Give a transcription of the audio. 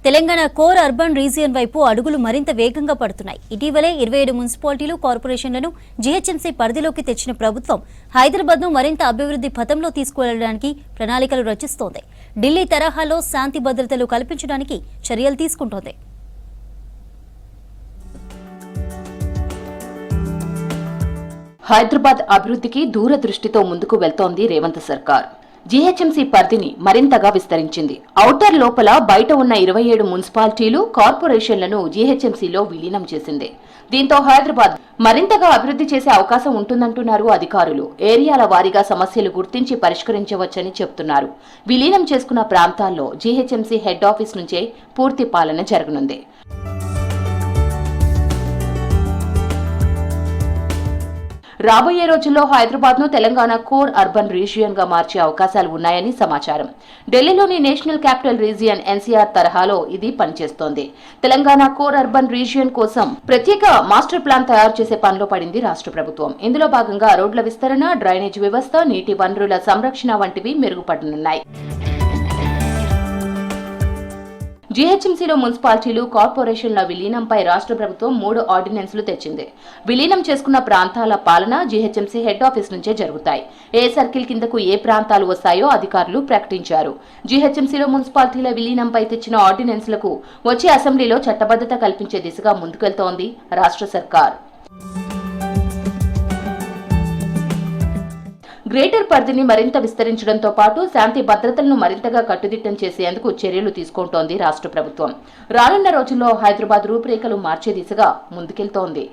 Telangana core urban region వైపు అడుగులు మరింత వేగంగా పడుతున్నాయి. ఇటీవలే 27 మున్సిపాలిటీలు, కార్పొరేషన్లను జీహెచ్ఎంసీ పరిధిలోకి తెచ్చిన ప్రభుత్వం హైదరాబాద్ను మరింత అభివృద్ధి పథంలో తీసుకువెళ్లడానికి ప్రణాళికలు రచిస్తోంది. ఢిల్లీ తరహాలో శాంతి భద్రతలు కల్పించడానికి చర్యలు తీసుకుంటోంది. హైదరాబాద్ అభివృద్ధికి దూరదృష్టితో ముందుకు వెళ్తోంది రేవంత్ సర్కార్. జీహెచ్ఎంసీ పరిధిని మరింతగా విస్తరించింది. ఔటర్ లోపల బయట ఉన్న 27 మున్సిపాలిటీలు, కార్పొరేషన్లను జీహెచ్ఎంసీలో విలీనం చేసింది. దీంతో హైదరాబాద్ మరింతగా అభివృద్ధి చేసే అవకాశం ఉంటుందంటున్నారు అధికారులు. ఏరియాల వారీగా సమస్యలు గుర్తించి పరిష్కరించవచ్చని చెబుతున్నారు. విలీనం చేసుకున్న ప్రాంతాల్లో జీహెచ్ఎంసీ హెడ్ ఆఫీస్ నుంచే పూర్తి పాలన జరగనుంది. రాబోయే రోజుల్లో హైదరాబాద్ ను తెలంగాణ కోర్ అర్బన్ రీజియన్ గా మార్చే అవకాశాలు ఉన్నాయని సమాచారం. ఢిల్లీలోని నేషనల్ క్యాపిటల్ రీజియన్ ఎన్సీఆర్ తరహాలో ఇది పనిచేస్తోంది. తెలంగాణ కోర్ అర్బన్ రీజియన్ కోసం ప్రత్యేక మాస్టర్ ప్లాన్ తయారు చేసే పనిలో పడింది రాష్ట్ర ప్రభుత్వం. ఇందులో భాగంగా రోడ్ల విస్తరణ, డ్రైనేజ్ వ్యవస్థ, నీటి వనరుల సంరక్షణ వంటివి మెరుగుపడనున్నాయి. జీహెచ్ఎంసీలో మున్సిపాలిటీలు, కార్పొరేషన్ల విలీనంపై రాష్ట్ర ప్రభుత్వం 3 ఆర్డినెన్స్లు తెచ్చింది. విలీనం చేసుకున్న ప్రాంతాల పాలన జీహెచ్ఎంసీ హెడ్ ఆఫీస్ నుంచే జరుగుతాయి. ఏ సర్కిల్ కిందకు ఏ ప్రాంతాలు వస్తాయో అధికారులు ప్రకటించారు. జీహెచ్ఎంసీలో మున్సిపాలిటీల విలీనంపై తెచ్చిన ఆర్డినెన్స్లకు వచ్చే అసెంబ్లీలో చట్టబద్ధత కల్పించే దిశగా ముందుకెళ్తోంది రాష్ట్ర సర్కార్. గ్రేటర్ పరిధిని మరింత విస్తరించడంతో పాటు శాంతి భద్రతలను మరింతగా కట్టుదిట్టం చేసేందుకు చర్యలు తీసుకుంటోంది రాష్ట్ర ప్రభుత్వం. రానున్న రోజుల్లో హైదరాబాద్ రూపురేఖలు మార్చే దిశగా ముందుకెళ్తోంది.